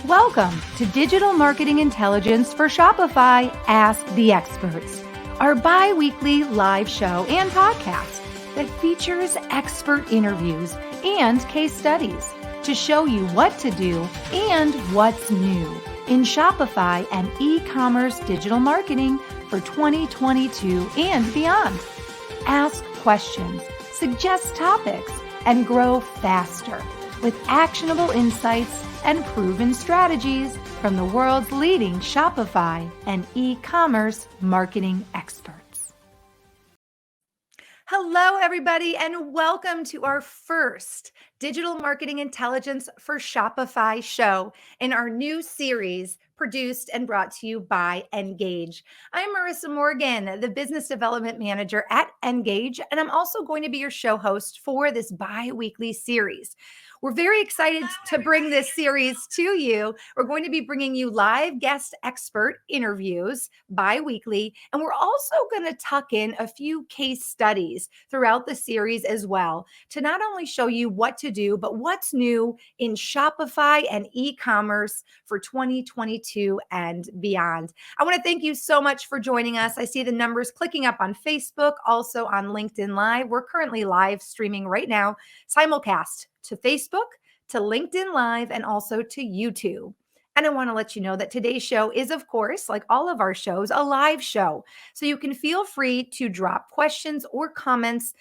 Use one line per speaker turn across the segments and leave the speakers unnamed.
Welcome to Digital Marketing Intelligence for Shopify Ask the Experts, our bi-weekly live show and podcast that features expert interviews and case studies to show you what to do and what's new in Shopify and e-commerce digital marketing for 2022 and beyond. Ask questions, suggest topics, and grow faster with actionable insights and proven strategies from the world's leading Shopify and e-commerce marketing experts. Hello, everybody, and welcome to our first Digital Marketing Intelligence for Shopify show in our new series produced and brought to you by Engage. I'm Marissa Morgan, the Business Development Manager at Engage, and I'm also going to be your show host for this bi-weekly series. We're very excited to bring this series to you. We're going to be bringing you live guest expert interviews bi-weekly, and we're also going to tuck in a few case studies throughout the series as well to not only show you what to do, but what's new in Shopify and e-commerce for 2022 and beyond. I want to thank you so much for joining us. I see the numbers clicking up on Facebook, also on LinkedIn Live. We're currently live streaming right now, simulcast to Facebook, to LinkedIn Live, and also to YouTube. And I want to let you know that today's show is, of course, like all of our shows, a live show. So you can feel free to drop questions or comments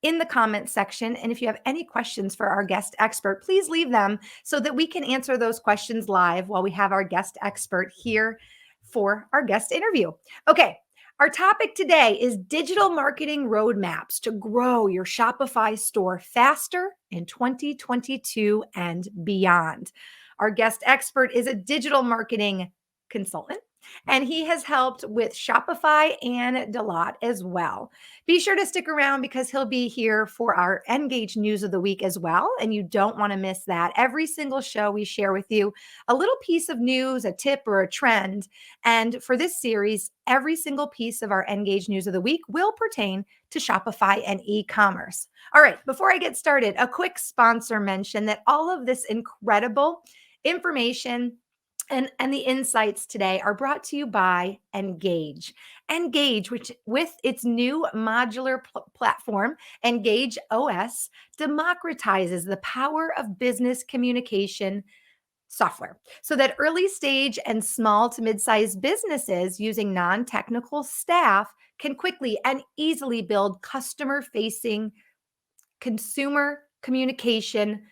in the comment section. And if you have any questions for our guest expert, please leave them so that we can answer those questions live while we have our guest expert here for our guest interview. Okay. Our topic today is digital marketing roadmaps to grow your Shopify store faster in 2022 and beyond. Our guest expert is a digital marketing consultant, and he has helped with Shopify and Deloitte as well. Be sure to stick around because he'll be here for our Engage News of the Week as well, and you don't want to miss that. Every single show we share with you a little piece of news, a tip, or a trend. And for this series, every single piece of our Engage News of the Week will pertain to Shopify and e-commerce. All right, before I get started, a quick sponsor mention that all of this incredible information and the insights today are brought to you by Engage. Engage, which with its new modular platform, Engage OS, democratizes the power of business communication software so that early stage and small to mid-sized businesses using non-technical staff can quickly and easily build customer-facing consumer communication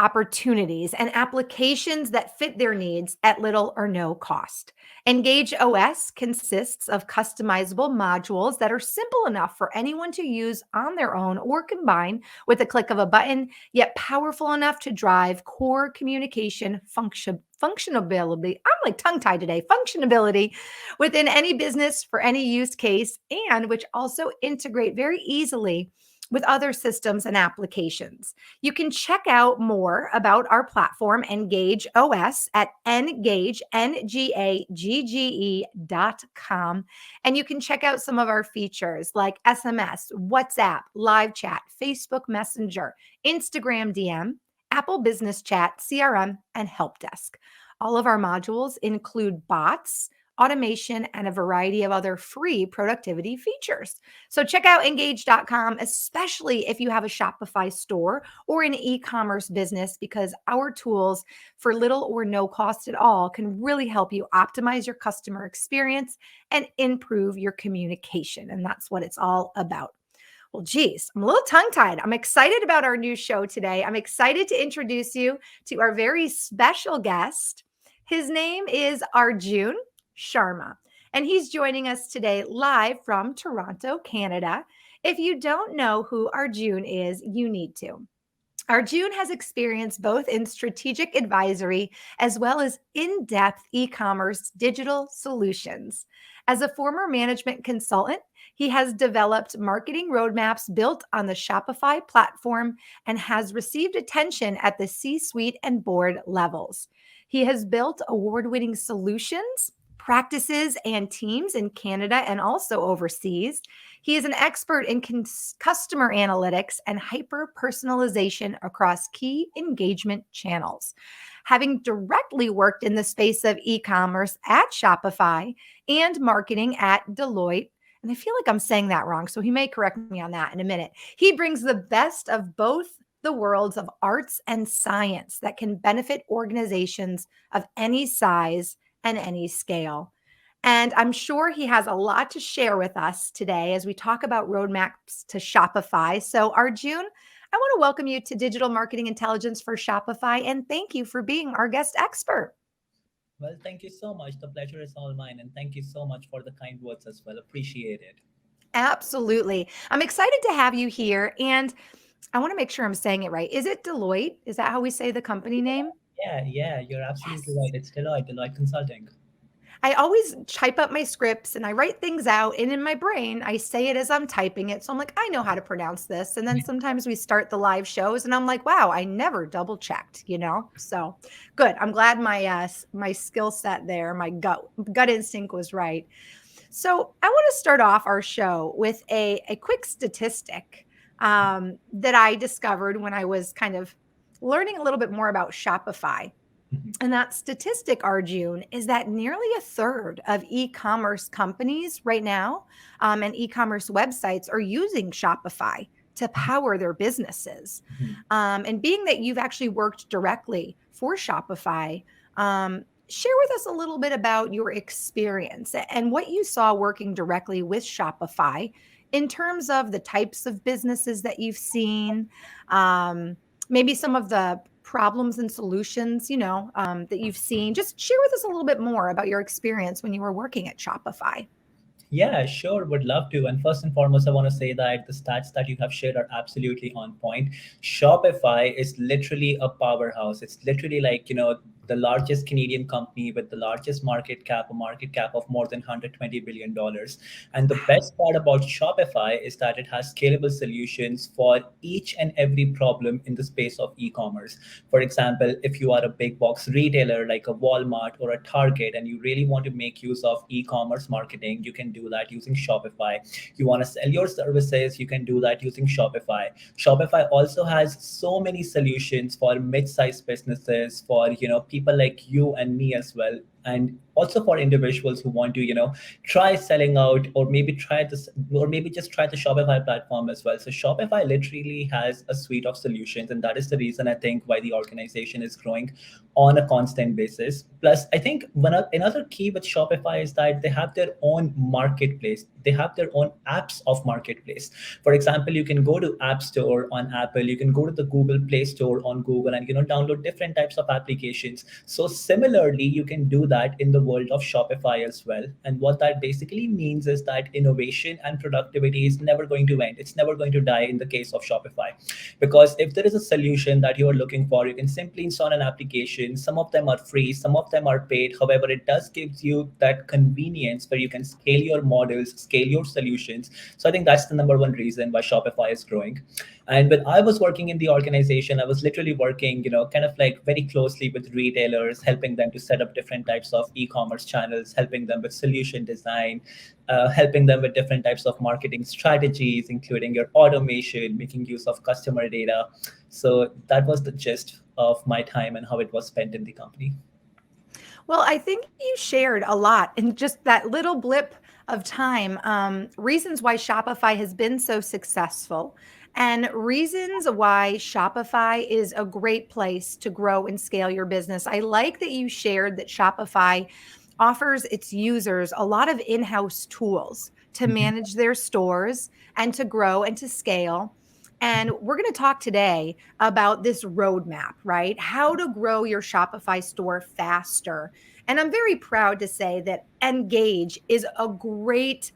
opportunities and applications that fit their needs at little or no cost. Engage OS consists of customizable modules that are simple enough for anyone to use on their own or combine with a click of a button, yet powerful enough to drive core communication functionability. I'm like tongue-tied today. Functionability within any business for any use case, and which also integrate very easily with other systems and applications. You can check out more about our platform, Engage OS, at engage.com. And you can check out some of our features like SMS, WhatsApp, live chat, Facebook Messenger, Instagram DM, Apple Business Chat, CRM, and Help Desk. All of our modules include bots, automation, and a variety of other free productivity features. So check out engage.com, especially if you have a Shopify store or an e-commerce business, because our tools for little or no cost at all can really help you optimize your customer experience and improve your communication. And that's what it's all about. Well, geez, I'm a little tongue-tied. I'm excited about our new show today. I'm excited to introduce you to our very special guest. His name is Arjun Sharma, and he's joining us today live from Toronto, Canada. If you don't know who Arjun is, you need to. Arjun has experience both in strategic advisory as well as in-depth e-commerce digital solutions. As a former management consultant, he has developed marketing roadmaps built on the Shopify platform and has received attention at the C-suite and board levels. He has built award-winning solutions practices and teams in Canada and also overseas. He is an expert in customer analytics and hyper personalization across key engagement channels. Having directly worked in the space of e commerce at Shopify and marketing at Deloitte, and I feel like I'm saying that wrong, so he may correct me on that in a minute. He brings the best of both the worlds of arts and science that can benefit organizations of any size and any scale. And I'm sure he has a lot to share with us today as we talk about roadmaps to Shopify. So, Arjun, I want to welcome you to Digital Marketing Intelligence for Shopify and thank you for being our guest expert.
Well, thank you so much. The pleasure is all mine. And thank you so much for the kind words as well. Appreciate it.
Absolutely. I'm excited to have you here. And I want to make sure I'm saying it right. Is it Deloitte? Is that how we say the company name?
Yeah, you're absolutely right.
Yes.
It's Deloitte Consulting.
I always type up my scripts and I write things out. And in my brain, I say it as I'm typing it. So I'm like, I know how to pronounce this. And then sometimes we start the live shows and I'm like, wow, I never double checked, you know? So good. I'm glad my skill set there, my gut instinct was right. So I want to start off our show with a quick statistic that I discovered when I was kind of learning a little bit more about Shopify. And that statistic, Arjun, is that nearly a third of e commerce companies right now and e commerce websites are using Shopify to power their businesses. And being that you've actually worked directly for Shopify, share with us a little bit about your experience and what you saw working directly with Shopify in terms of the types of businesses that you've seen, maybe some of the problems and solutions, that you've seen. Just share with us a little bit more about your experience when you were working at Shopify.
Yeah, sure, would love to. And first and foremost, I want to say that the stats that you have shared are absolutely on point. Shopify is literally a powerhouse. It's literally like, the largest Canadian company with the largest market cap of more than $120 billion. And the best part about Shopify is that it has scalable solutions for each and every problem in the space of e-commerce. For example, if you are a big box retailer like a Walmart or a Target and you really want to make use of e-commerce marketing, you can do that using Shopify. You want to sell your services, you can do that using Shopify. Shopify also has so many solutions for mid-sized businesses, for people like you and me as well, and also for individuals who want to try selling out, or maybe try this, or maybe just try the Shopify platform as well. So Shopify literally has a suite of solutions, and that is the reason I think why the organization is growing on a constant basis. Plus, I think another key with Shopify is that they have their own marketplace. They have their own apps of marketplace. For example, you can go to App Store on Apple, you can go to the Google Play Store on Google, and download different types of applications. So similarly, you can do that in the world of Shopify as well. And what that basically means is that innovation and productivity is never going to end. It's never going to die in the case of Shopify. Because if there is a solution that you are looking for, you can simply install an application. Some of them are free, some of them are paid. However, it does give you that convenience where you can scale your models, scale your solutions. So I think that's the number one reason why Shopify is growing. And when I was working in the organization, I was literally working, kind of like very closely with retailers, helping them to set up different types of e-commerce channels, helping them with solution design, helping them with different types of marketing strategies, including your automation, making use of customer data. So that was the gist of my time and how it was spent in the company.
Well, I think you shared a lot in just that little blip of time. Reasons why Shopify has been so successful, and reasons why Shopify is a great place to grow and scale your business. I like that you shared that Shopify offers its users a lot of in house tools to
Mhm.
manage their stores and to grow and to scale. And we're going to talk today about this roadmap, right? How to grow your Shopify store faster. And I'm very proud to say that Engage is a great,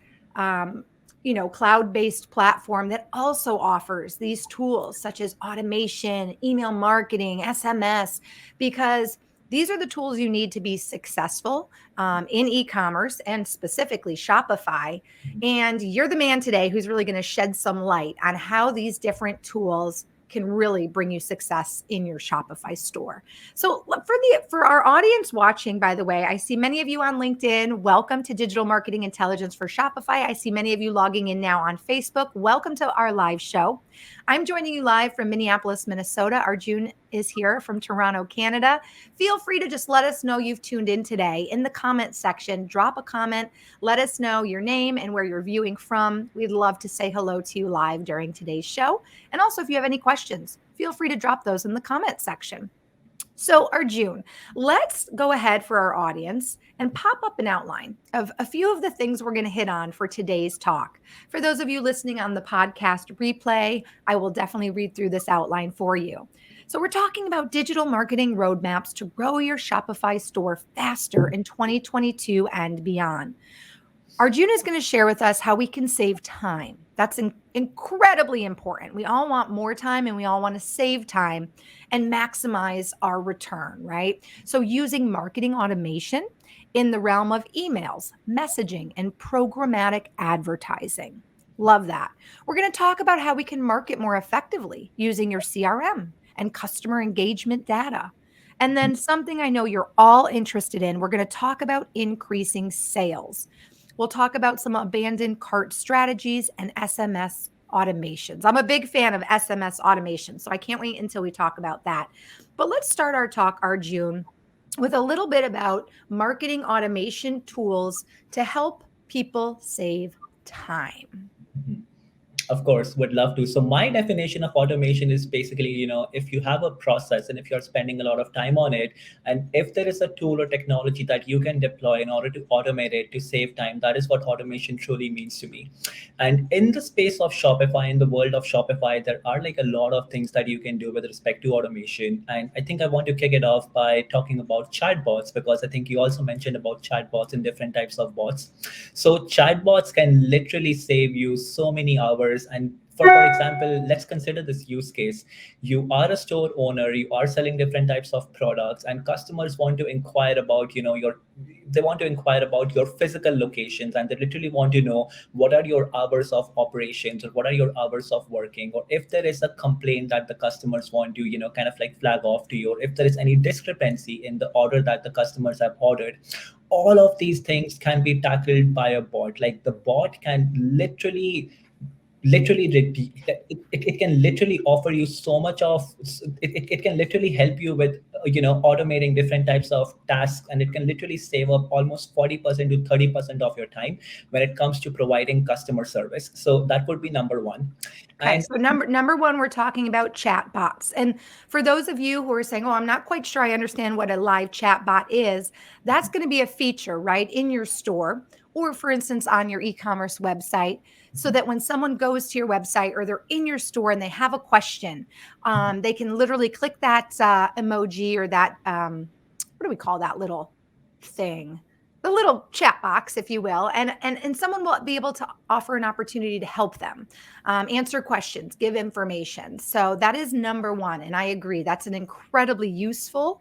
cloud-based platform that also offers these tools such as automation, email marketing, SMS, because these are the tools you need to be successful in e-commerce and specifically Shopify. And you're the man today who's really going to shed some light on how these different tools can really bring you success in your Shopify store. So for our audience watching, by the way, I see many of you on LinkedIn. Welcome to Digital Marketing Intelligence for Shopify. I see many of you logging in now on Facebook. Welcome to our live show. I'm joining you live from Minneapolis, Minnesota. Arjun is here from Toronto, Canada. Feel free to just let us know you've tuned in today. In the comment section, drop a comment. Let us know your name and where you're viewing from. We'd love to say hello to you live during today's show. And also, if you have any questions, feel free to drop those in the comment section. So, Arjun, let's go ahead for our audience and pop up an outline of a few of the things we're going to hit on for today's talk. For those of you listening on the podcast replay, I will definitely read through this outline for you. So, we're talking about digital marketing roadmaps to grow your Shopify store faster in 2022 and beyond. Arjun is going to share with us how we can save time. That's incredibly important. We all want more time and we all want to save time and maximize our return, right? So using marketing automation in the realm of emails, messaging, and programmatic advertising. Love that. We're going to talk about how we can market more effectively using your CRM and customer engagement data. And then something I know you're all interested in, we're going to talk about increasing sales. We'll talk about some abandoned cart strategies and SMS automations. I'm a big fan of SMS automation, so I can't wait until we talk about that. But let's start our talk, Arjun, with a little bit about marketing automation tools to help people save time.
Of course, would love to. So my definition of automation is basically, if you have a process and if you're spending a lot of time on it, and if there is a tool or technology that you can deploy in order to automate it to save time, that is what automation truly means to me. And in the space of Shopify, in the world of Shopify, there are like a lot of things that you can do with respect to automation. And I think I want to kick it off by talking about chatbots, because I think you also mentioned about chatbots and different types of bots. So chatbots can literally save you so many hours. And for example, let's consider this use case. You are a store owner, you are selling different types of products, and customers want to inquire about, they want to inquire about your physical locations, and they literally want to know what are your hours of operations or what are your hours of working, or if there is a complaint that the customers want to, kind of like flag off to you, or if there is any discrepancy in the order that the customers have ordered. All of these things can be tackled by a bot. Like the bot can it can literally offer you so much of it can literally help you with automating different types of tasks, and it can literally save up almost 40% to 30% of your time when it comes to providing customer service. So that would be number one.
Okay,
And
so number one, we're talking about chat bots. And for those of you who are saying, oh, I'm not quite sure I understand what a live chat bot is, that's going to be a feature, right, in your store, or for instance, on your e-commerce website, so that when someone goes to your website or they're in your store and they have a question, they can literally click that emoji or that, what do we call that little thing? The little chat box, if you will, and someone will be able to offer an opportunity to help them answer questions, give information. So that is number one. And I agree, that's an incredibly useful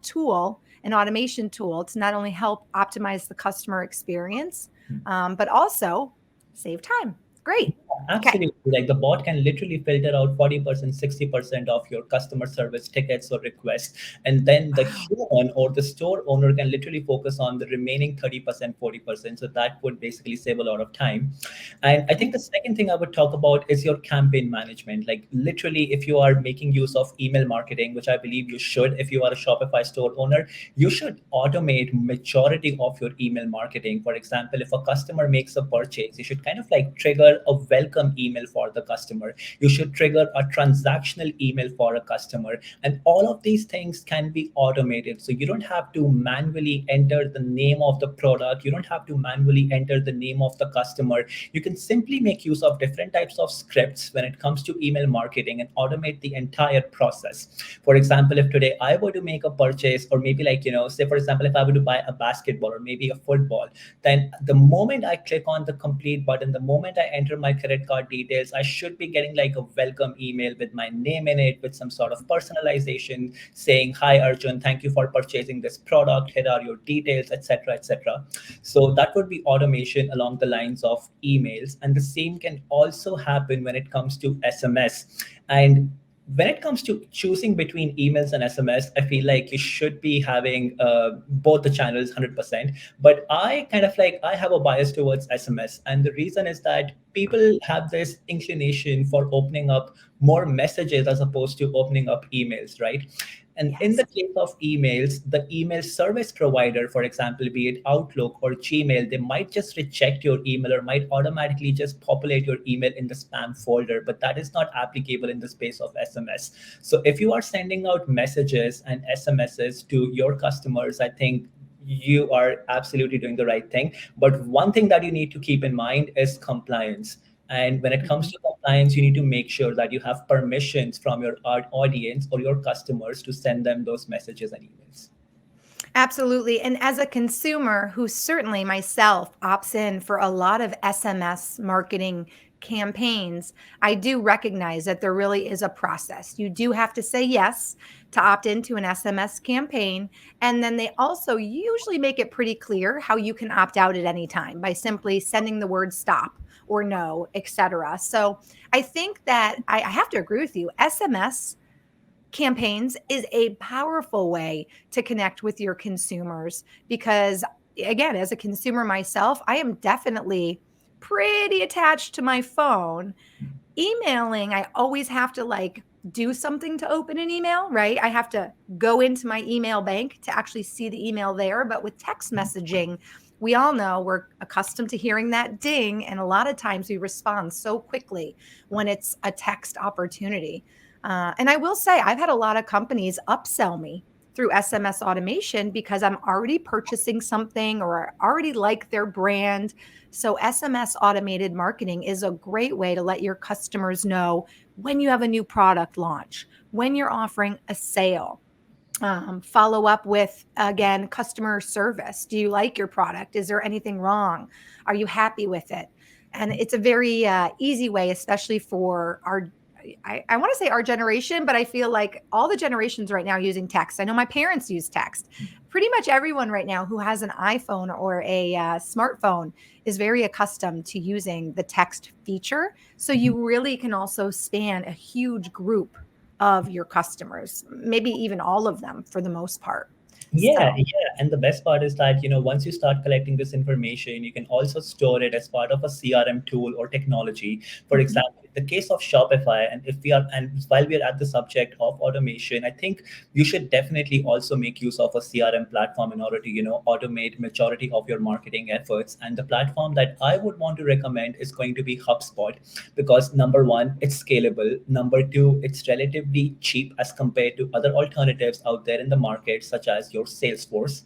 tool, an automation tool to not only help optimize the customer experience, but also save time. Great.
absolutely, like the bot can literally filter out 40%, 60% of your customer service tickets or requests, and then the human or the store owner can literally focus on the remaining 30%, 40%. So that would basically save a lot of time. And I think the second thing I would talk about is your campaign management. Like literally, if you are making use of email marketing, which I believe you should, if you are a Shopify store owner, you should automate majority of your email marketing. For example, if a customer makes a purchase, you should kind of like trigger a welcome email for the customer. You should trigger a transactional email for a customer. And all of these things can be automated. So you don't have to manually enter the name of the product. You don't have to manually enter the name of the customer. You can simply make use of different types of scripts when it comes to email marketing and automate the entire process. For example, if today I were to make a purchase, or maybe like, say, for example, if I were to buy a basketball or maybe a football, then the moment I click on the complete button, the moment I enter my credit card details, I should be getting like a welcome email with my name in it, with some sort of personalization saying, hi, Arjun, thank you for purchasing this product. Here are your details, etc., etc. So that would be automation along the lines of emails. And the same can also happen when it comes to SMS. And when it comes to choosing between emails and SMS, I feel like you should be having both the channels 100%. But I kind of like, I have a bias towards SMS. And the reason is that people have this inclination for opening up more messages as opposed to opening up emails, right? And in the
Yes.
case of emails, the email service provider, for example, be it Outlook or Gmail, they might just reject your email or might automatically just populate your email in the spam folder. But that is not applicable in the space of SMS. So if you are sending out messages and SMSs to your customers, I think you are absolutely doing the right thing. But one thing that you need to keep in mind is compliance. And when it comes
Mhm.
to compliance, you need to make sure that you have permissions from your audience or your customers to send them those messages and emails.
Absolutely. And as a consumer who certainly myself opts in for a lot of SMS marketing campaigns, I do recognize that there really is a process. You do have to say yes to opt into an SMS campaign. And then they also usually make it pretty clear how you can opt out at any time by simply sending the word stop or no, etc. So I think that I have to agree with you. SMS campaigns is a powerful way to connect with your consumers because, again, as a consumer myself, I am definitely pretty attached to my phone. Emailing, I always have to like do something to open an email, right? I have to go into my email bank to actually see the email there. But with text messaging, we all know we're accustomed to hearing that ding. And a lot of times we respond so quickly when it's a text opportunity. And I will say, I've had a lot of companies upsell me through SMS automation because I'm already purchasing something or I already like their brand. So, SMS automated marketing is a great way to let your customers know when you have a new product launch, when you're offering a sale. Follow up with, again, customer service. Do you like your product? Is there anything wrong? Are you happy with it? And it's a very easy way, especially for our, I want to say our generation, but I feel like all the generations right now are using text. I know my parents use text. Pretty much everyone right now who has an iPhone or a smartphone is very accustomed to using the text feature. So you really can also span a huge group of your customers, maybe even all of them for the most part.
Yeah,
So,
yeah. And the best part is that, once you start collecting this information, you can also store it as part of a CRM tool or technology. For
mhm.
example, in the case of Shopify, and while we are at the subject of automation, I think you should definitely also make use of a CRM platform in order to, automate majority of your marketing efforts. And the platform that I would want to recommend is going to be HubSpot, because number one, it's scalable. Number two, it's relatively cheap as compared to other alternatives out there in the market, such as your Salesforce.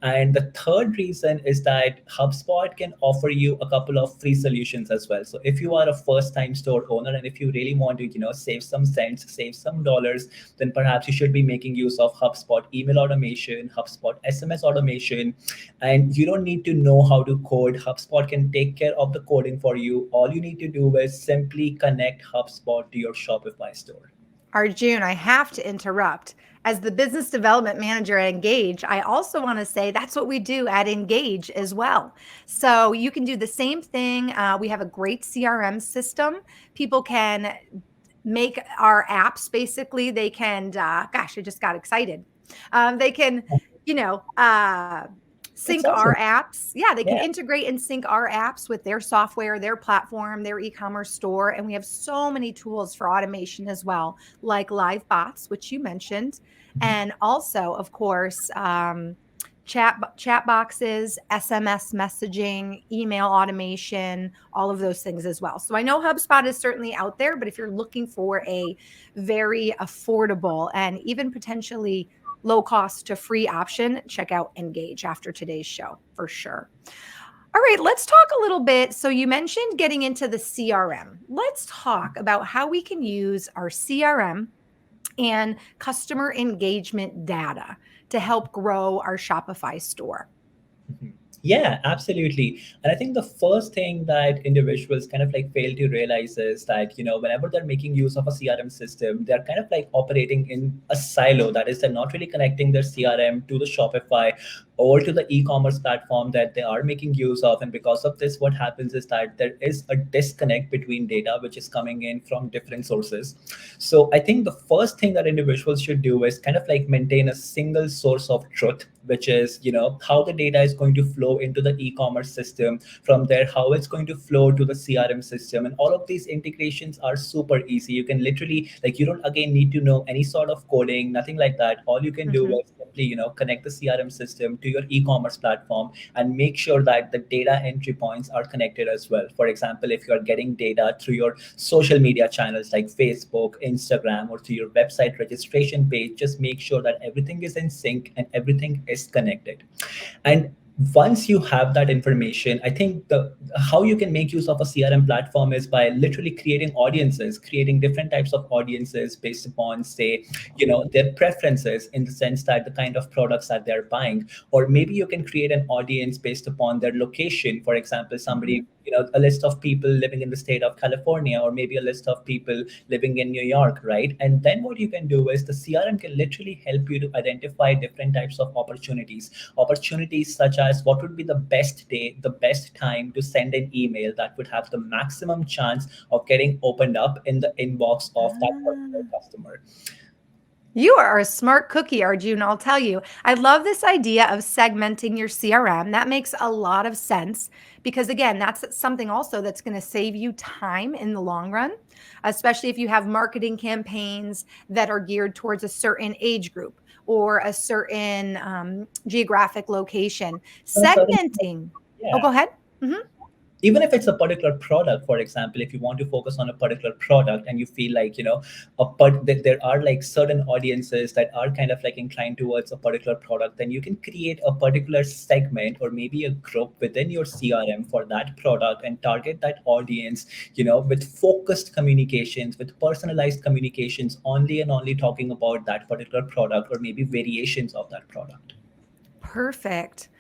And the third reason is that HubSpot can offer you a couple of free solutions as well. So if you are a first time store owner and if you really want to, save some cents, save some dollars, then perhaps you should be making use of HubSpot email automation, HubSpot SMS automation. And you don't need to know how to code. HubSpot can take care of the coding for you. All you need to do is simply connect HubSpot to your Shopify store.
Arjun, I have to interrupt. As the business development manager at Engage, I also want to say that's what we do at Engage as well. So you can do the same thing. We have a great CRM system. People can make our apps basically. They can, gosh, I just got excited. They can, you know,
That's
sync our
awesome.
apps. Yeah, they can
Yeah.
integrate and sync our apps with their software, their platform, their e-commerce store. And we have so many tools for automation as well, like live bots, which you mentioned. And also, of course, chat boxes, SMS messaging, email automation, all of those things as well. So I know HubSpot is certainly out there, but if you're looking for a very affordable and even potentially low cost to free option, check out Engage after today's show for sure. All right, let's talk a little bit. So, you mentioned getting into the CRM. Let's talk about how we can use our CRM and customer engagement data to help grow our Shopify store.
Mhm. Yeah, absolutely. And I think the first thing that individuals kind of like fail to realize is that, whenever they're making use of a CRM system, they're kind of like operating in a silo. That is, they're not really connecting their CRM to the Shopify over to the e-commerce platform that they are making use of. And because of this, what happens is that there is a disconnect between data which is coming in from different sources. So I think the first thing that individuals should do is kind of like maintain a single source of truth, which is, how the data is going to flow into the e-commerce system. From there, how it's going to flow to the CRM system. And all of these integrations are super easy. You can literally, like, you don't again need to know any sort of coding, nothing like that. All you can do
Mhm.
is simply, connect the CRM system to your e-commerce platform and make sure that the data entry points are connected as well. For example, if you're getting data through your social media channels like Facebook, Instagram, or through your website registration page, just make sure that everything is in sync and everything is connected. And once you have that information, I think the how you can make use of a CRM platform is by literally creating audiences, creating different types of audiences based upon, say, their preferences, in the sense that the kind of products that they're buying. Or maybe you can create an audience based upon their location. For example, somebody,
Mhm.
a list of people living in the state of California, or maybe a list of people living in New York, right? And then what you can do is the CRM can literally help you to identify different types of opportunities such as what would be the best day, the best time to send an email that would have the maximum chance of getting opened up in the inbox of that particular
Ah.
customer.
You are a smart cookie, Arjun, I'll tell you. I love this idea of segmenting your CRM. That makes a lot of sense because, again, that's something also that's going to save you time in the long run, especially if you have marketing campaigns that are geared towards a certain age group or a certain geographic location.
A certain,
Segmenting. Oh,
yeah.
go ahead. Mhm.
Even if it's a particular product, for example, if you want to focus on a particular product and you feel like, that there are like certain audiences that are kind of like inclined towards a particular product, then you can create a particular segment or maybe a group within your CRM for that product and target that audience, with focused communications, with personalized communications, only and only talking about that particular product or maybe variations of that product.
Perfect.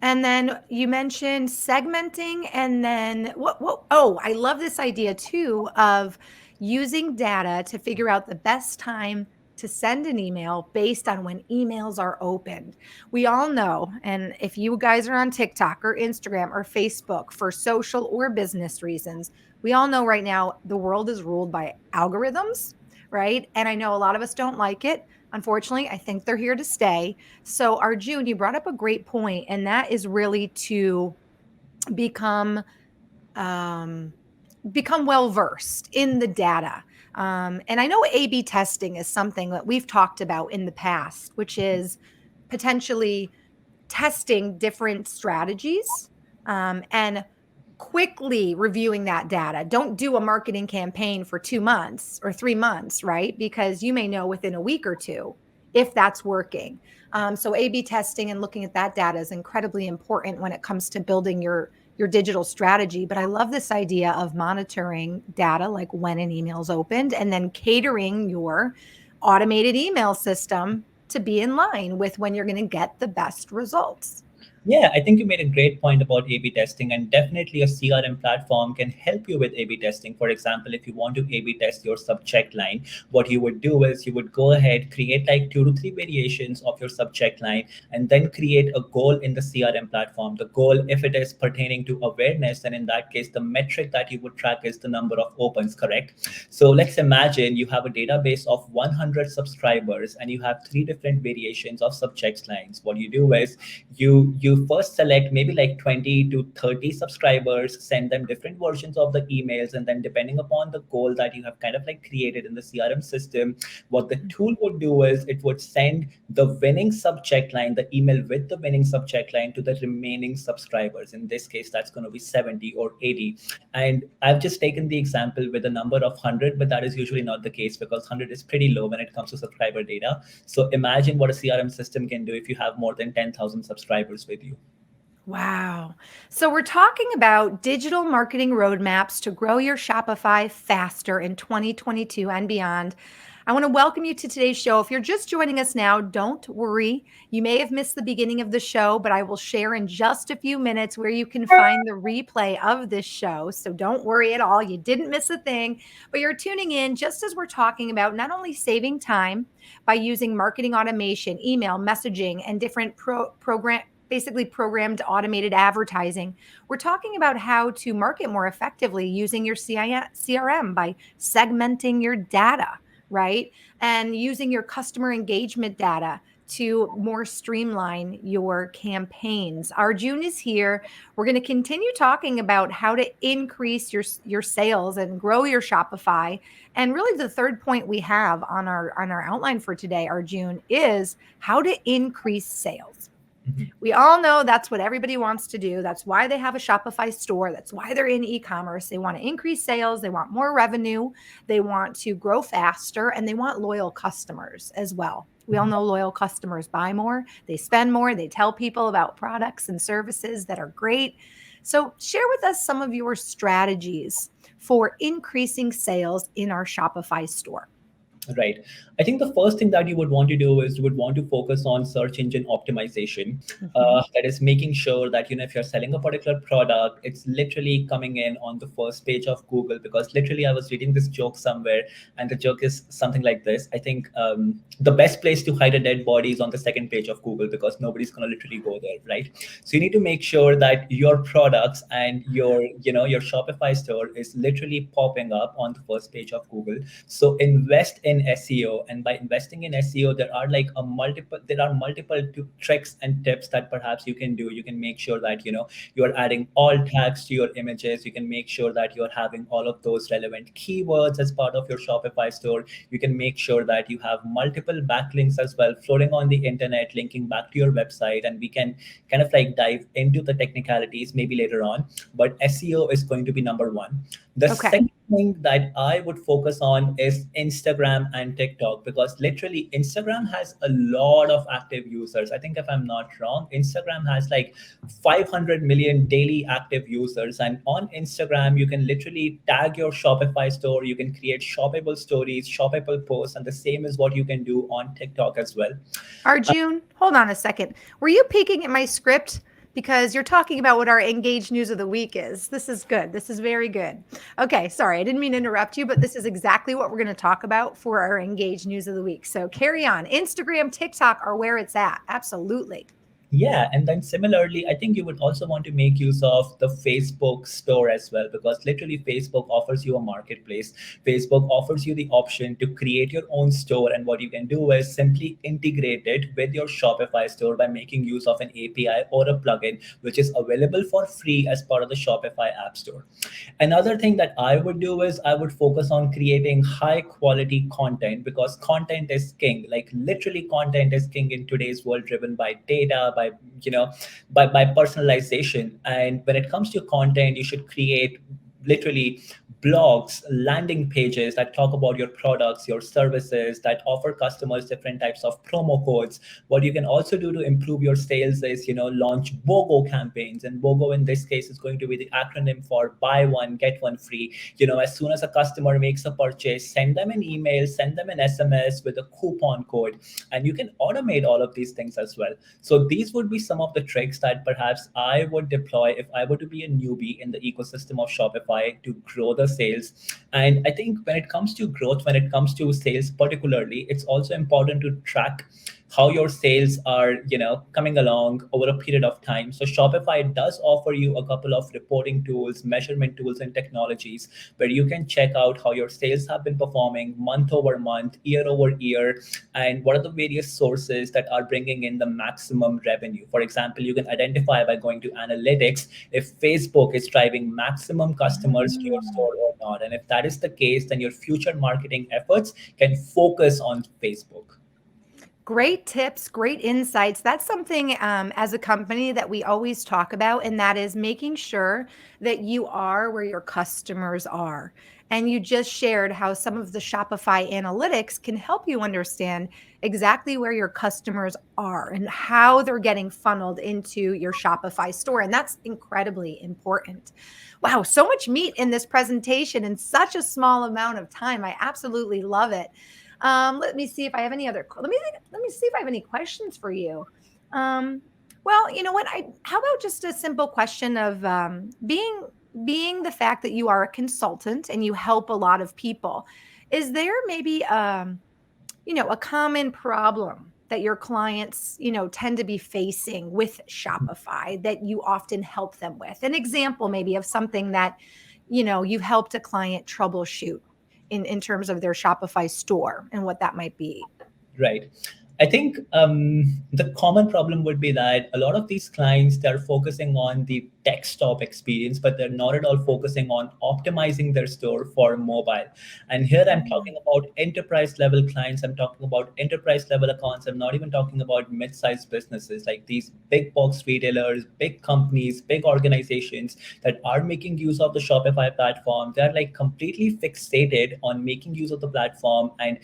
And then you mentioned segmenting and then what oh, I love this idea too of using data to figure out the best time to send an email based on when emails are opened. We all know, and if you guys are on TikTok or Instagram or Facebook for social or business reasons, we all know right now the world is ruled by algorithms, right? And I know a lot of us don't like it. Unfortunately, I think they're here to stay. So, Arjun, you brought up a great point, and that is really to become um, become well versed in the data. And I know A/B testing is something that we've talked about in the past, which is potentially testing different strategies and quickly reviewing that data. Don't do a marketing campaign for 2 months or 3 months, right? Because you may know within a week or two if that's working. So A/B testing and looking at that data is incredibly important when it comes to building your digital strategy. But I love this idea of monitoring data, like when an email is opened, and then catering your automated email system to be in line with when you're going to get the best results.
Yeah, I think you made a great point about A/B testing, and definitely a CRM platform can help you with A/B testing. For example, if you want to A/B test your subject line, what you would do is you would go ahead, create like 2 to 3 variations of your subject line, and then create a goal in the CRM platform. The goal, if it is pertaining to awareness, then in that case, the metric that you would track is the number of opens, correct? So let's imagine you have a database of 100 subscribers and you have 3 different variations of subject lines. What you do is you first select maybe like 20 to 30 subscribers, send them different versions of the emails, and then depending upon the goal that you have kind of like created in the CRM system, what the tool would do is it would send the winning subject line, the email with the winning subject line, to the remaining subscribers. In this case, that's going to be 70 or 80. And I've just taken the example with a number of 100, but that is usually not the case because 100 is pretty low when it comes to subscriber data. So imagine what a CRM system can do if you have more than 10,000 subscribers with you.
Wow. So, we're talking about digital marketing roadmaps to grow your Shopify faster in 2022 and beyond. I want to welcome you to today's show. If you're just joining us now, don't worry. You may have missed the beginning of the show, but I will share in just a few minutes where you can find the replay of this show. So, don't worry at all. You didn't miss a thing, but you're tuning in just as we're talking about not only saving time by using marketing automation, email, messaging, and different basically programmed automated advertising. We're talking about how to market more effectively using your CRM by segmenting your data, right? And using your customer engagement data to more streamline your campaigns. Arjun is here. We're going to continue talking about how to increase your sales and grow your Shopify. And really the third point we have on our outline for today, Arjun, is how to increase sales.
Mhm.
We all know that's what everybody wants to do. That's why they have a Shopify store. That's why they're in e-commerce. They want to increase sales. They want more revenue. They want to grow faster, and they want loyal customers as well. We all know loyal customers buy more, they spend more, they tell people about products and services that are great. So, share with us some of your strategies for increasing sales in our Shopify store.
Right. I think the first thing that you would want to do is you would want to focus on search engine optimization.
Mhm.
That is making sure that if you're selling a particular product, it's literally coming in on the first page of Google. Because literally, I was reading this joke somewhere, and the joke is something like this. I think the best place to hide a dead body is on the second page of Google because nobody's gonna literally go there, right? So you need to make sure that your products and your Shopify store is literally popping up on the first page of Google. So invest in SEO, and by investing in SEO, there are multiple tricks and tips that perhaps you can do. You can make sure that you are adding alt tags to your images. You can make sure that you're having all of those relevant keywords as part of your Shopify store. You can make sure that you have multiple backlinks as well floating on the internet, linking back to your website, and we can kind of like dive into the technicalities maybe later on. But SEO is going to be number one. The
Okay.
second thing that I would focus on is Instagram and TikTok, because literally Instagram has a lot of active users. I think if I'm not wrong, Instagram has like 500 million daily active users. And on Instagram, you can literally tag your Shopify store, you can create shoppable stories, shoppable posts, and the same is what you can do on TikTok as well.
Arjun, hold on a second. Were you peeking at my script? Because you're talking about what our engaged news of the week is. This is good. This is very good. Okay, sorry, I didn't mean to interrupt you, but this is exactly what we're going to talk about for our engaged news of the week. So carry on. Instagram, TikTok are where it's at. Absolutely.
Yeah, and then similarly, I think you would also want to make use of the Facebook store as well, because literally Facebook offers you a marketplace. Facebook offers you the option to create your own store, and what you can do is simply integrate it with your Shopify store by making use of an API or a plugin, which is available for free as part of the Shopify App Store. Another thing that I would do is I would focus on creating high quality content, because content is king. Like literally content is king in today's world, driven by data, by by personalization. And when it comes to content, you should create literally blogs, landing pages that talk about your products, your services, that offer customers different types of promo codes. What you can also do to improve your sales is launch BOGO campaigns. And BOGO in this case is going to be the acronym for buy one get one free. As soon as a customer makes a purchase, send them an email, send them an SMS with a coupon code, and you can automate all of these things as well. So these would be some of the tricks that perhaps I would deploy if I were to be a newbie in the ecosystem of Shopify to grow the sales. And I think when it comes to growth, when it comes to sales particularly, it's also important to track how your sales are coming along over a period of time. So Shopify does offer you a couple of reporting tools, measurement tools, and technologies where you can check out how your sales have been performing month over month, year over year, and what are the various sources that are bringing in the maximum revenue. For example, you can identify by going to analytics if Facebook is driving maximum customers to your store or not. And if that is the case, then your future marketing efforts can focus on Facebook.
Great tips, great insights. That's something as a company that we always talk about, and that is making sure that you are where your customers are. And you just shared how some of the Shopify analytics can help you understand exactly where your customers are and how they're getting funneled into your Shopify store. And that's incredibly important. Wow, so much meat in this presentation in such a small amount of time. I absolutely love it. Let me see if I have any other. Let me see if I have any questions for you. Um, well, you know what? How about just a simple question of being the fact that you are a consultant and you help a lot of people. Is there maybe a common problem that your clients, tend to be facing with Shopify that you often help them with? An example maybe of something that, you've helped a client troubleshoot in terms of their Shopify store and what that might be.
Right. I think the common problem would be that a lot of these clients, they're focusing on the desktop experience, but they're not at all focusing on optimizing their store for mobile. And here I'm
Mm.
talking about enterprise level clients. I'm talking about enterprise level accounts. I'm not even talking about mid-sized businesses like these big box retailers, big companies, big organizations that are making use of the Shopify platform. They're like completely fixated on making use of the platform and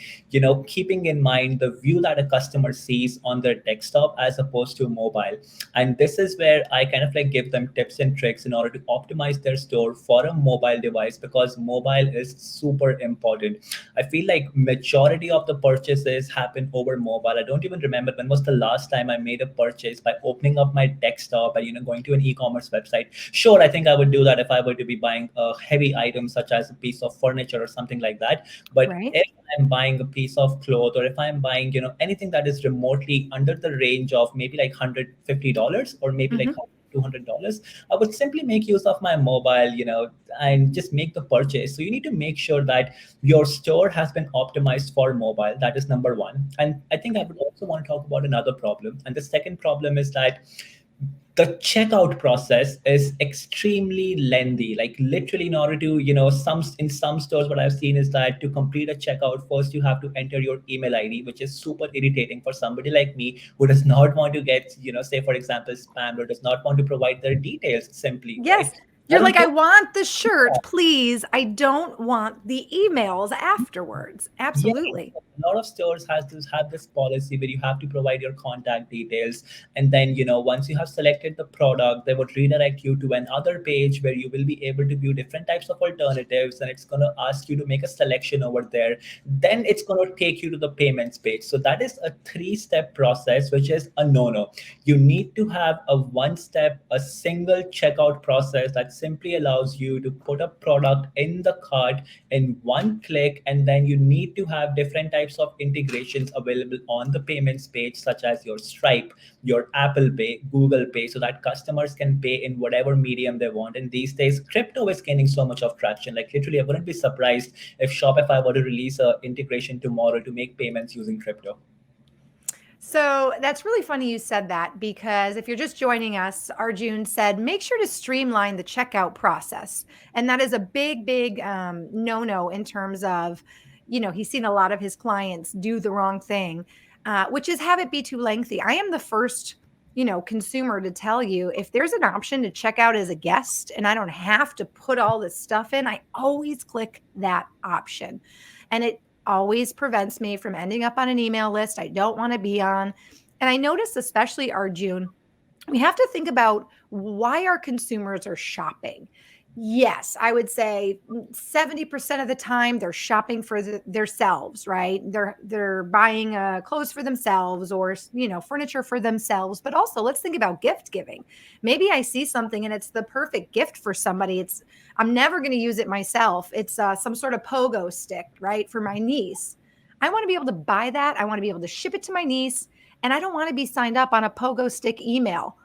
keeping in mind the view that a customer sees on their desktop as opposed to mobile. And this is where I kind of like give them tips and tricks in order to optimize their store for a mobile device, because mobile is super important. I feel like majority of the purchases happen over mobile. I don't even remember when was the last time I made a purchase by opening up my desktop and going to an e-commerce website. Sure, I think I would do that if I were to be buying a heavy item such as a piece of furniture or something like that. But
Right.
if I'm buying a piece of cloth, or if I'm buying, anything that is remotely under the range of maybe like $150 or maybe like
Hmm.
$200, I would simply make use of my mobile, and just make the purchase. So you need to make sure that your store has been optimized for mobile. That is number one. And I think I would also want to talk about another problem. And the second problem is that the checkout process is extremely lengthy. Like literally, in order to some stores, what I've seen is that to complete a checkout, first you have to enter your email ID, which is super irritating for somebody like me who does not want to get, say for example, spammed, or does not want to provide their details simply,
Yes.
right? I
You're
will
like, I
go.
want the shirt, please. I don't want the emails afterwards.
Yeah,
Absolutely.
a lot of stores has this have this policy where you have to provide your contact details, and then once you have selected the product, they would redirect you to another page where you will be able to view different types of alternatives, and it's gonna ask you to make a selection over there. Then it's gonna take you to the payments page. So that is a three-step process, which is a no-no. You need to have a one-step, a single checkout process that simply allows you to put a product in the cart in one click, and then you need to have different types of integrations available on the payments page, such as your Stripe, your Apple Pay, Google Pay, so that customers can pay in whatever medium they want. And these days crypto is gaining so much of traction. Like literally, I wouldn't be surprised if Shopify were to release a integration tomorrow to make payments using crypto.
So that's really funny you said that, because if you're just joining us, Arjun said, make sure to streamline the checkout process. And that is a big, big no no in terms of, he's seen a lot of his clients do the wrong thing, which is have it be too lengthy. I am the first, consumer to tell you, if there's an option to check out as a guest and I don't have to put all this stuff in, I always click that option. And it always prevents me from ending up on an email list I don't want to be on. And I notice, especially Arjun, we have to think about why our consumers are shopping. Yes, I would say 70% of the time they're shopping for themselves, right? They're buying clothes for themselves, or furniture for themselves. But also, let's think about gift giving. Maybe I see something and it's the perfect gift for somebody. I'm never going to use it myself. It's some sort of pogo stick, right, for my niece. I want to be able to buy that. I want to be able to ship it to my niece, and I don't want to be signed up on a pogo stick email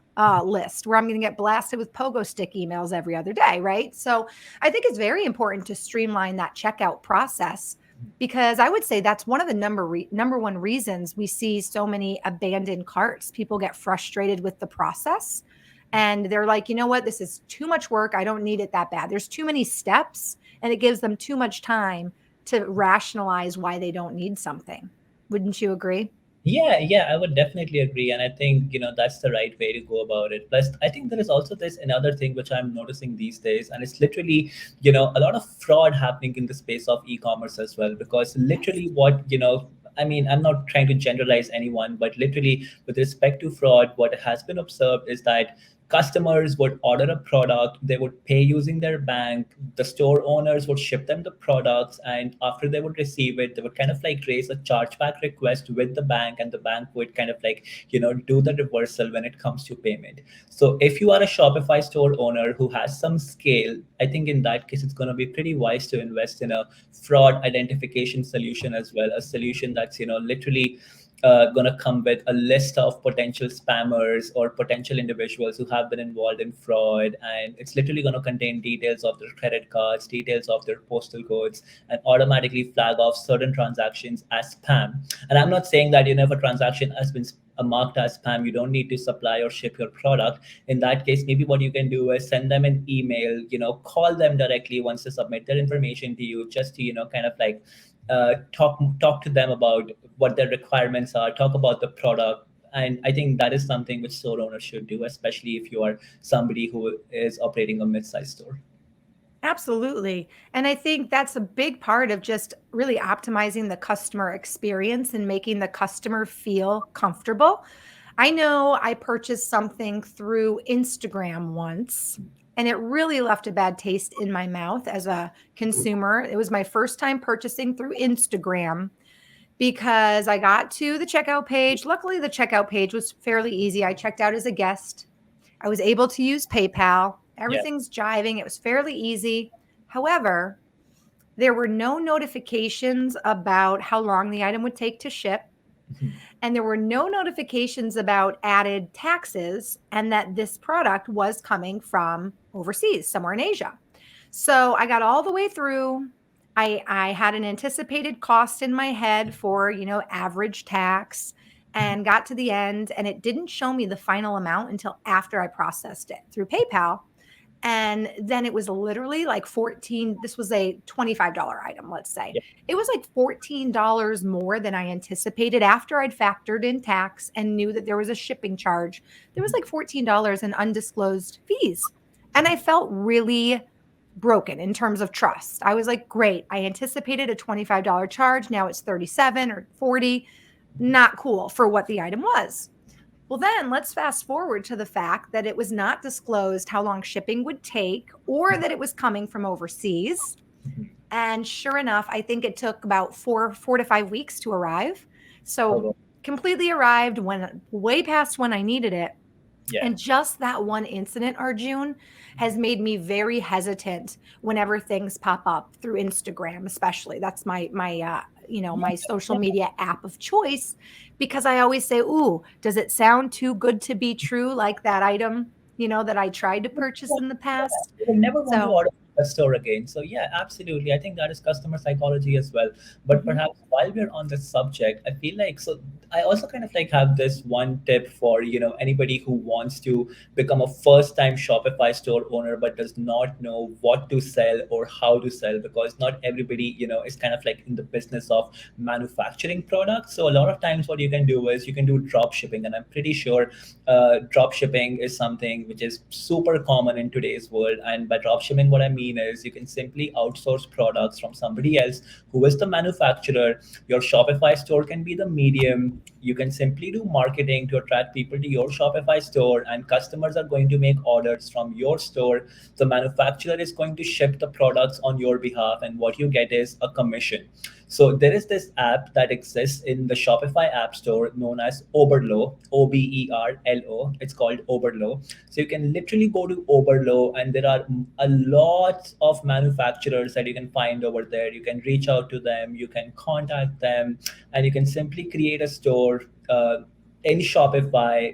list where I'm going to get blasted with pogo stick emails every other day, right? So I think it's very important to streamline that checkout process, because I would say that's one of the number one reasons we see so many abandoned carts. People get frustrated with the process and they're like, you know what, this is too much work. I don't need it that bad. There's too many steps, and it gives them too much time to rationalize why they don't need something. Wouldn't you agree?
Yeah, yeah, I would definitely agree. And I think, that's the right way to go about it. Plus, I think there is also this another thing which I'm noticing these days, and it's literally, a lot of fraud happening in the space of e-commerce as well. Because
Yes.
literally I mean, I'm not trying to generalize anyone, but literally with respect to fraud, what has been observed is that customers would order a product, they would pay using their bank, the store owners would ship them the products, and after they would receive it, they would kind of like raise a chargeback request with the bank, and the bank would kind of like do the reversal when it comes to payment. So if you are a Shopify store owner who has some scale, I think in that case it's going to be pretty wise to invest in a fraud identification solution as well, a solution that's literally going to come with a list of potential spammers or potential individuals who have been involved in fraud, and it's literally going to contain details of their credit cards, details of their postal codes, and automatically flag off certain transactions as spam. And I'm not saying that, if a transaction has been marked as spam, you don't need to supply or ship your product. In that case, maybe what you can do is send them an email, call them directly once they submit their information to you, just to, kind of like talk to them about what their requirements are, talk about the product. And I think that is something which store owners should do, especially if you are somebody who is operating a mid-sized store.
Absolutely. And I think that's a big part of just really optimizing the customer experience and making the customer feel comfortable. I know I purchased something through Instagram once, and it really left a bad taste in my mouth as a consumer. It was my first time purchasing through Instagram because I got to the checkout page. Luckily, the checkout page was fairly easy. I checked out as a guest. I was able to use PayPal.
Yeah.
Everything's jiving. It was fairly easy. However, there were no notifications about how long the item would take to ship. And there were no notifications about added taxes and that this product was coming from overseas, somewhere in Asia. So I got all the way through. I had an anticipated cost in my head for, average tax, and got to the end, and it didn't show me the final amount until after I processed it through PayPal. And then it was literally like 14. This was a $25 item, let's say.
Yeah.
It was like $14 more than I anticipated after I'd factored in tax and knew that there was a shipping charge. There was like $14 in undisclosed fees. And I felt really broken in terms of trust. I was like, great. I anticipated a $25 charge. Now it's 37 or 40. Not cool for what the item was. Well, then let's fast forward to the fact that it was not disclosed how long shipping would take or that it was coming from overseas. And sure enough, I think it took about four to 5 weeks to arrive. So completely arrived when way past when I needed it.
Yeah.
And just that one incident, Arjun, has made me very hesitant whenever things pop up through Instagram, especially. That's my my social media app of choice, because I always say, ooh, does it sound too good to be true, like that item, that I tried to purchase in the past?
You will never want to
So,
order from a store again. So yeah, absolutely. I think that is customer psychology as well. But
mhm.
perhaps while we're on this subject, I feel like, so I also kind of like have this one tip for, anybody who wants to become a first time Shopify store owner but does not know what to sell or how to sell, because not everybody, is kind of like in the business of manufacturing products. So a lot of times what you can do is you can do drop shipping, and I'm pretty sure drop shipping is something which is super common in today's world. And by drop shipping, what I mean is you can simply outsource products from somebody else who is the manufacturer. Your Shopify store can be the medium. You can simply do marketing to attract people to your Shopify store, and customers are going to make orders from your store. The manufacturer is going to ship the products on your behalf, and what you get is a commission. So there is this app that exists in the Shopify app store known as Oberlo, Oberlo. It's called Oberlo. So you can literally go to Oberlo, and there are a lot of manufacturers that you can find over there. You can reach out to them, you can contact them, and you can simply create a store. In Shopify,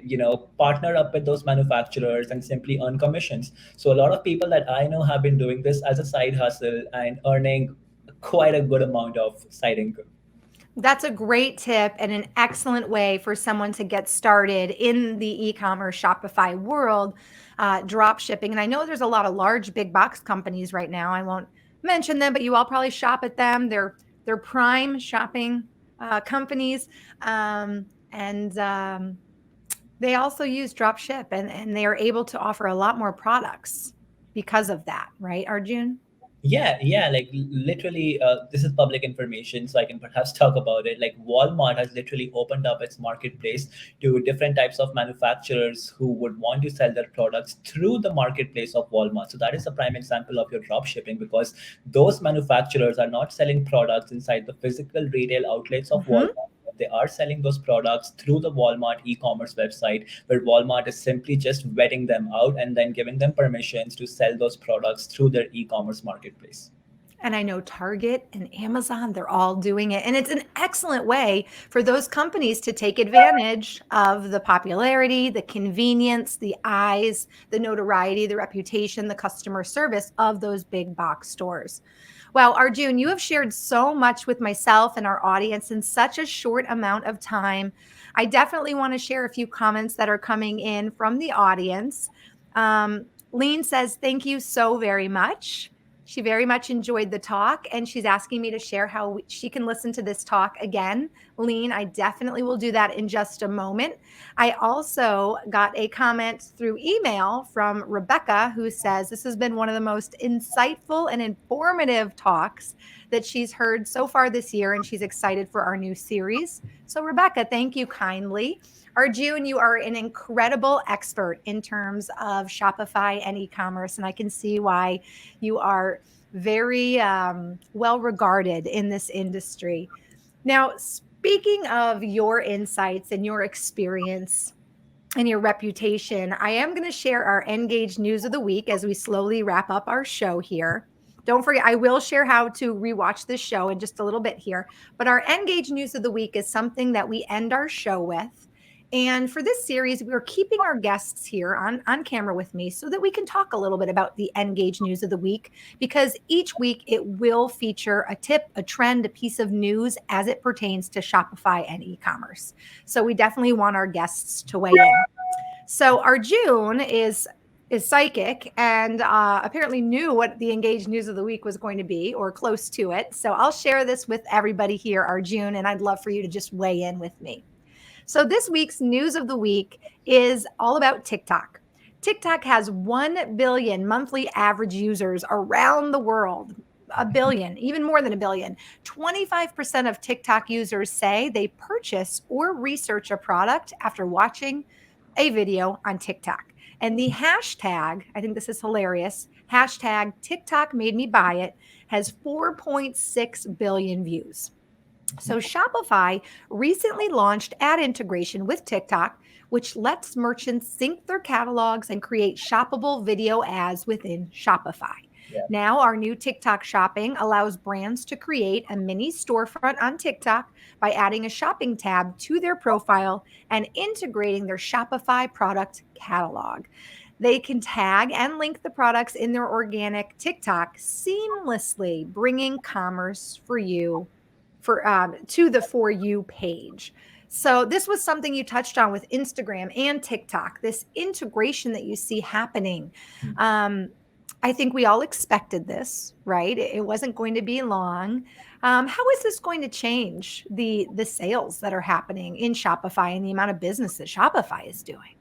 partner up with those manufacturers and simply earn commissions. So a lot of people that I know have been doing this as a side hustle and earning quite a good amount of side income.
That's a great tip and an excellent way for someone to get started in the e-commerce Shopify world, drop shipping. And I know there's a lot of large big box companies right now. I won't mention them, but you all probably shop at them. They're prime shopping companies, and they also use drop ship, and they are able to offer a lot more products because of that, right, Arjun?
Yeah, like literally, this is public information, so I can perhaps talk about it. Like Walmart has literally opened up its marketplace to different types of manufacturers who would want to sell their products through the marketplace of Walmart. So that is a prime example of your drop shipping, because those manufacturers are not selling products inside the physical retail outlets of
Mhm.
Walmart. They are selling those products through the Walmart e-commerce website, where Walmart is simply just vetting them out and then giving them permissions to sell those products through their e-commerce marketplace.
And I know Target and Amazon, they're all doing it. And it's an excellent way for those companies to take advantage of the popularity, the convenience, the eyes, the notoriety, the reputation, the customer service of those big box stores. Well, Arjun, you have shared so much with myself and our audience in such a short amount of time. I definitely want to share a few comments that are coming in from the audience. Lean says, thank you so very much. She very much enjoyed the talk, and she's asking me to share how she can listen to this talk again. Lean, I definitely will do that in just a moment. I also got a comment through email from Rebecca who says this has been one of the most insightful and informative talks that she's heard so far this year, and she's excited for our new series. So, Rebecca, thank you kindly. Arjun, you are an incredible expert in terms of Shopify and e-commerce, and I can see why you are very well regarded in this industry. Now, speaking of your insights and your experience and your reputation, I am going to share our Engage News of the Week as we slowly wrap up our show here. Don't forget, I will share how to rewatch this show in just a little bit here. But our Engage News of the Week is something that we end our show with. And for this series, we're keeping our guests here on camera with me so that we can talk a little bit about the Engage News of the Week, because each week it will feature a tip, a trend, a piece of news as it pertains to Shopify and e-commerce. So we definitely want our guests to weigh in. So Arjun is psychic and apparently knew what the Engaged News of the Week was going to be, or close to it. So I'll share this with everybody here, Arjun, and I'd love for you to just weigh in with me. So this week's news of the week is all about TikTok. TikTok has 1 billion monthly average users around the world. A billion, even more than a billion. 25% of TikTok users say they purchase or research a product after watching a video on TikTok. And the hashtag, I think this is hilarious, hashtag TikTok made me buy it, has 4.6 billion views. So Shopify recently launched ad integration with TikTok, which lets merchants sync their catalogs and create shoppable video ads within Shopify.
Yeah.
Now, our new TikTok shopping allows brands to create a mini storefront on TikTok by adding a shopping tab to their profile and integrating their Shopify product catalog. They can tag and link the products in their organic TikTok seamlessly, bringing commerce for you to the For You page. So this was something you touched on with Instagram and TikTok, this integration that you see happening. I think we all expected this, right? It wasn't going to be long. How is this going to change the sales that are happening in Shopify and the amount of business that Shopify is doing?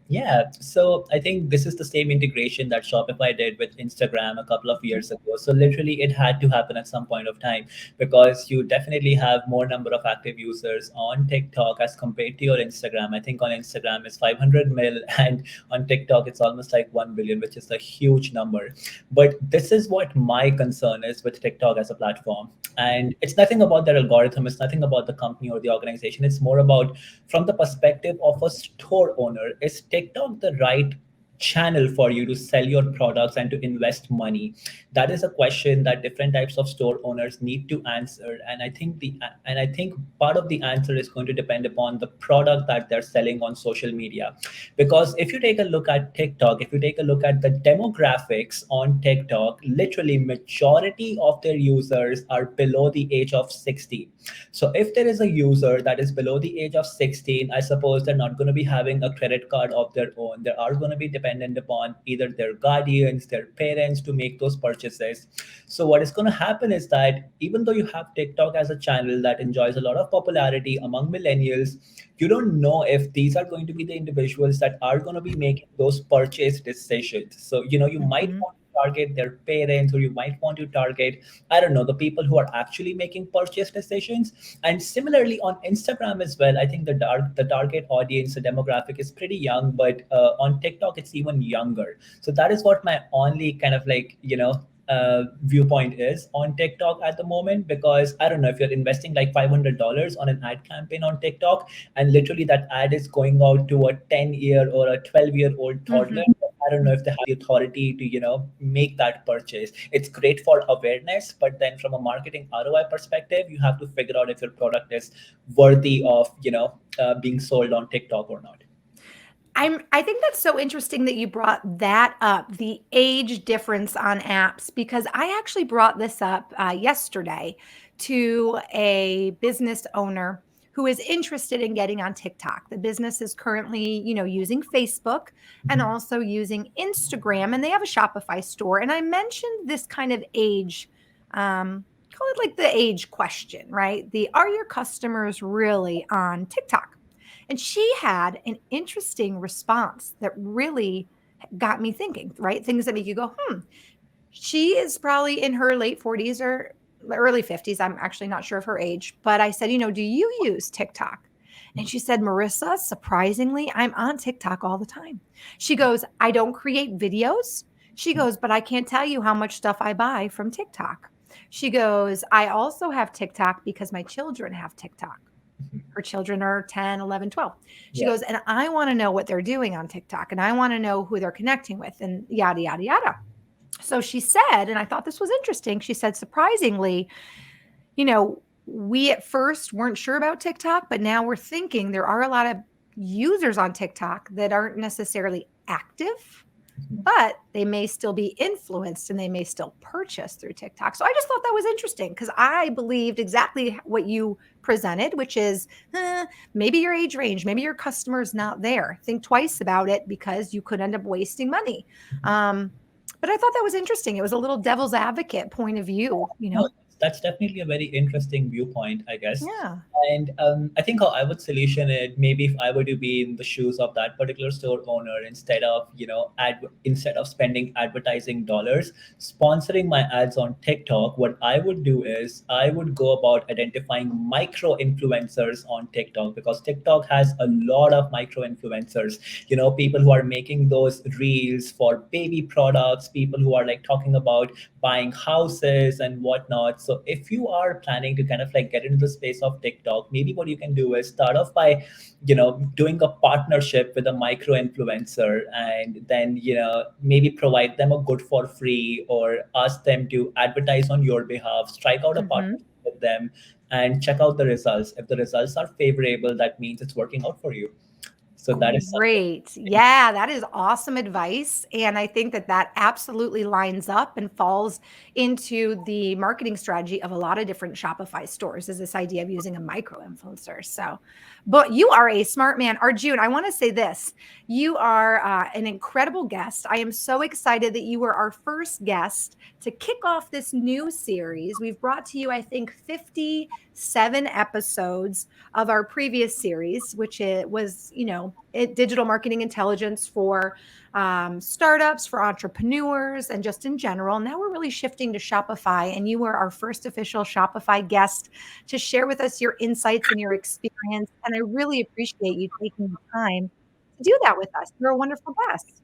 Yeah, so I think this is the same integration that Shopify did with Instagram a couple of years ago. So literally it had to happen at some point of time, because you definitely have more number of active users on TikTok as compared to your Instagram. I think on Instagram it's 500 mil and on TikTok it's almost like 1 billion, which is a huge number. But this is what my concern is with TikTok as a platform. And it's nothing about their algorithm, it's nothing about the company or the organization. It's more about from the perspective of a store owner. Is TikTok the right channel for you to sell your products and to invest money? That is a question that different types of store owners need to answer. And I think part of the answer is going to depend upon the product that they're selling on social media. Because if you take a look at TikTok, if you take a look at the demographics on TikTok, literally majority of their users are below the age of 60. So if there is a user that is below the age of 16, I suppose they're not going to be having a credit card of their own. They are going to be dependent upon either their guardians, their parents to make those purchases. So what is going to happen is that even though you have TikTok as a channel that enjoys a lot of popularity among millennials, you don't know if these are going to be the individuals that are going to be making those purchase decisions. So, you might want to target their parents, or you might want to target, I don't know, the people who are actually making purchase decisions. And similarly on Instagram as well, I think the target audience, the demographic is pretty young, but on TikTok it's even younger. So that is what my only kind of viewpoint is on TikTok at the moment. Because I don't know, if you're investing like $500 on an ad campaign on TikTok, and literally that ad is going out to a 10-year or a 12-year-old toddler, I don't know if they have the authority to, make that purchase. It's great for awareness, but then from a marketing ROI perspective, you have to figure out if your product is worthy of, being sold on TikTok or not.
I think that's so interesting that you brought that up, the age difference on apps, because I actually brought this up yesterday to a business owner who is interested in getting on TikTok. The business is currently, using Facebook and
Mhm.
also using Instagram, and they have a Shopify store. And I mentioned this kind of age, call it like the age question, right? The are your customers really on TikTok? And she had an interesting response that really got me thinking, right? Things that make you go, She is probably in her late 40s or early 50s. I'm actually not sure of her age, but I said, do you use TikTok? And she said, Marissa, surprisingly, I'm on TikTok all the time. She goes, I don't create videos. She goes, but I can't tell you how much stuff I buy from TikTok. She goes, I also have TikTok because my children have TikTok. Her children are 10, 11, 12. She
Yeah.
goes, and I want to know what they're doing on TikTok and I want to know who they're connecting with and yada, yada, yada. So she said, and I thought this was interesting. She said, surprisingly, we at first weren't sure about TikTok, but now we're thinking there are a lot of users on TikTok that aren't necessarily active, but they may still be influenced and they may still purchase through TikTok. So I just thought that was interesting because I believed exactly what you presented, which is maybe your age range, maybe your customer is not there. Think twice about it because you could end up wasting money. But I thought that was interesting. It was a little devil's advocate point of view.
No, that's definitely a very interesting viewpoint, I guess.
Yeah.
And I think how I would solution it, maybe if I were to be in the shoes of that particular store owner, instead of spending advertising dollars, sponsoring my ads on TikTok, what I would do is I would go about identifying micro influencers on TikTok, because TikTok has a lot of micro influencers. People who are making those reels for baby products, people who are like talking about buying houses and whatnot. So if you are planning to kind of like get into the space of TikTok, maybe what you can do is start off by, doing a partnership with a micro influencer, and then, maybe provide them a good for free or ask them to advertise on your behalf, strike out a
Hmm.
partnership with them and check out the results. If the results are favorable, that means it's working out for you. So that is something.
Great. Yeah, that is awesome advice. And I think that that absolutely lines up and falls into the marketing strategy of a lot of different Shopify stores is this idea of using a micro influencer. So, but you are a smart man. Arjun, I want to say this. You are an incredible guest. I am so excited that you were our first guest to kick off this new series. We've brought to you, I think, 57 episodes of our previous series, which it was, digital marketing intelligence for startups, for entrepreneurs, and just in general. Now we're really shifting to Shopify, and you were our first official Shopify guest to share with us your insights and your experience. And I really appreciate you taking the time to do that with us. You're a wonderful guest.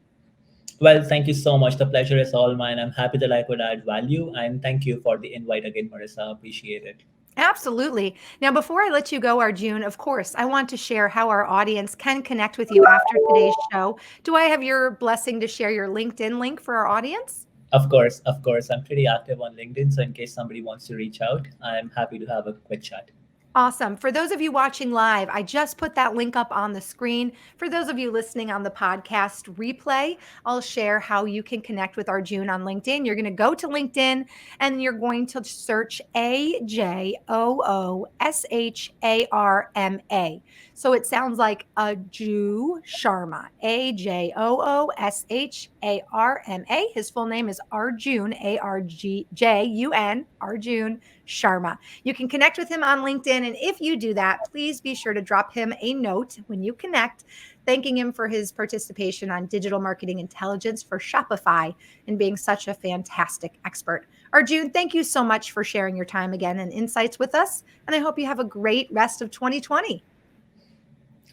Well, thank you so much. The pleasure is all mine. I'm happy that I could add value, and thank you for the invite again, Marissa. Appreciate it.
Absolutely. Now, before I let you go, Arjun, of course, I want to share how our audience can connect with you after today's show. Do I have your blessing to share your LinkedIn link for our audience?
Of course. I'm pretty active on LinkedIn, so in case somebody wants to reach out, I'm happy to have a quick chat.
Awesome. For those of you watching live, I just put that link up on the screen. For those of you listening on the podcast replay, I'll share how you can connect with Arjun on LinkedIn. You're going to go to LinkedIn and you're going to search AJOOSHARMA. So it sounds like a Jew Sharma, AJOOSHARMA. His full name is Arjun, ARJUN, Arjun Sharma. You can connect with him on LinkedIn. And if you do that, please be sure to drop him a note when you connect, thanking him for his participation on digital marketing intelligence for Shopify and being such a fantastic expert. Arjun, thank you so much for sharing your time again and insights with us. And I hope you have a great rest of 2020.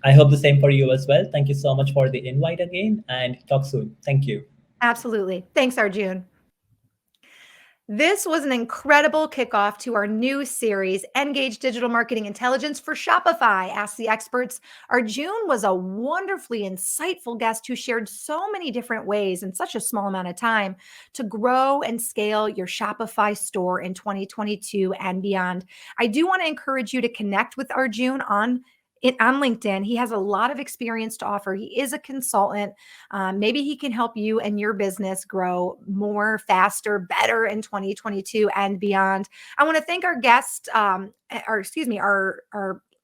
I hope the same for you as well. Thank you so much for the invite again, and talk soon. Thank you.
Absolutely. Thanks, Arjun. This was an incredible kickoff to our new series, Engage Digital Marketing Intelligence for Shopify. Ask the Experts. Arjun was a wonderfully insightful guest who shared so many different ways in such a small amount of time to grow and scale your Shopify store in 2022 and beyond. I do want to encourage you to connect with Arjun on LinkedIn. He has a lot of experience to offer. He is a consultant. Maybe he can help you and your business grow more, faster, better in 2022 and beyond. I want to thank our guests, or excuse me, our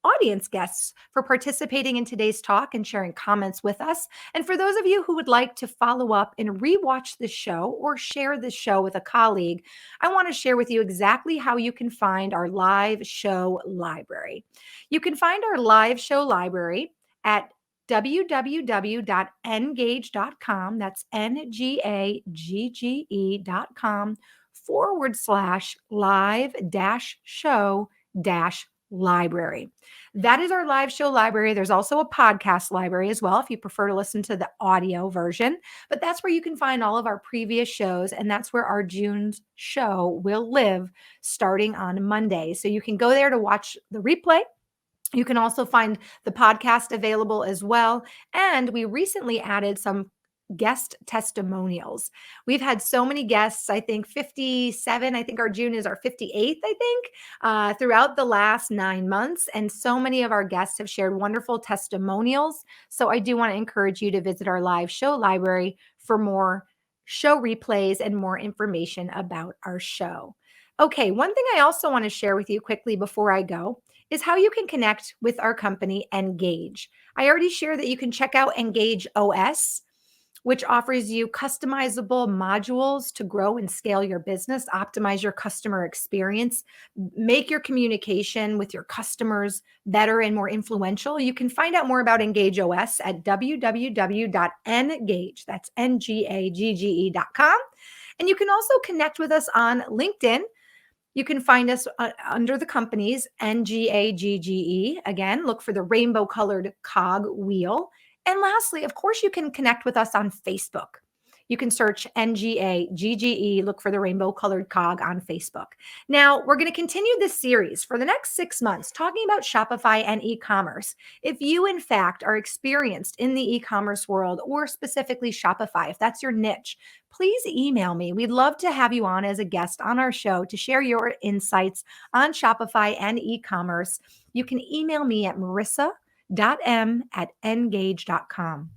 audience guests for participating in today's talk and sharing comments with us. And for those of you who would like to follow up and rewatch the show or share the show with a colleague, I want to share with you exactly how you can find our live show library. You can find our live show library at www.ngage.com. That's NGAGGE.com/live-show-library. That is our live show library. There's also a podcast library as well if you prefer to listen to the audio version, but that's where you can find all of our previous shows, and that's where our June's show will live starting on Monday. So you can go there to watch the replay. You can also find the podcast available as well. And we recently added some guest testimonials. We've had so many guests, I think 57, I think our June is our 58th, I think, throughout the last 9 months. And so many of our guests have shared wonderful testimonials. So I do want to encourage you to visit our live show library for more show replays and more information about our show. Okay, one thing I also want to share with you quickly before I go is how you can connect with our company, Engage. I already shared that you can check out Engage OS, which offers you customizable modules to grow and scale your business, optimize your customer experience, make your communication with your customers better and more influential. You can find out more about Engage OS at www.ngage, that's ngagge.com. And you can also connect with us on LinkedIn. You can find us under the companies NGAGGE. Again, look for the rainbow colored cog wheel. And lastly, of course, you can connect with us on Facebook. You can search NGAGGE, look for the rainbow colored cog on Facebook. Now, we're going to continue this series for the next 6 months talking about Shopify and e-commerce. If you, in fact, are experienced in the e-commerce world or specifically Shopify, if that's your niche, please email me. We'd love to have you on as a guest on our show to share your insights on Shopify and e-commerce. You can email me at marissa.m@engage.com.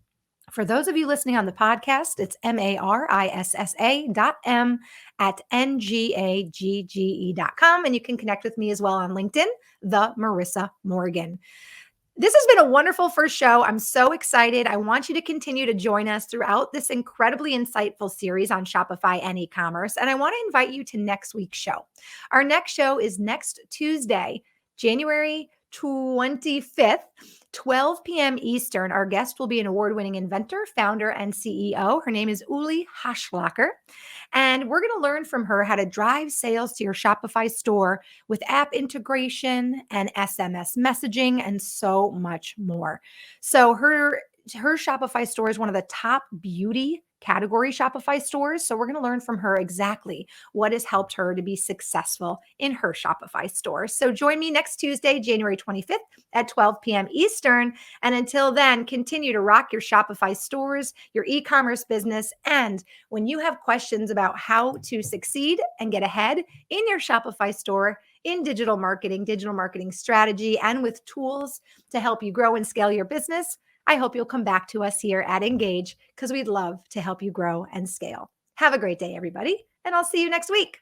For those of you listening on the podcast, it's marissa.m@ngagge.com. And you can connect with me as well on LinkedIn, the Marissa Morgan. This has been a wonderful first show. I'm so excited. I want you to continue to join us throughout this incredibly insightful series on Shopify and e-commerce. And I want to invite you to next week's show. Our next show is next Tuesday, January 25th, 12 p.m. Eastern. Our guest will be an award-winning inventor, founder, and CEO. Her name is Uli Haschlacher. And we're going to learn from her how to drive sales to your Shopify store with app integration and SMS messaging and so much more. So her Shopify store is one of the top beauty category Shopify stores. So we're going to learn from her exactly what has helped her to be successful in her Shopify store. So join me next Tuesday, January 25th at 12 p.m. Eastern. And until then, continue to rock your Shopify stores, your e-commerce business. And when you have questions about how to succeed and get ahead in your Shopify store, in digital marketing strategy, and with tools to help you grow and scale your business, I hope you'll come back to us here at Engage because we'd love to help you grow and scale. Have a great day, everybody, and I'll see you next week.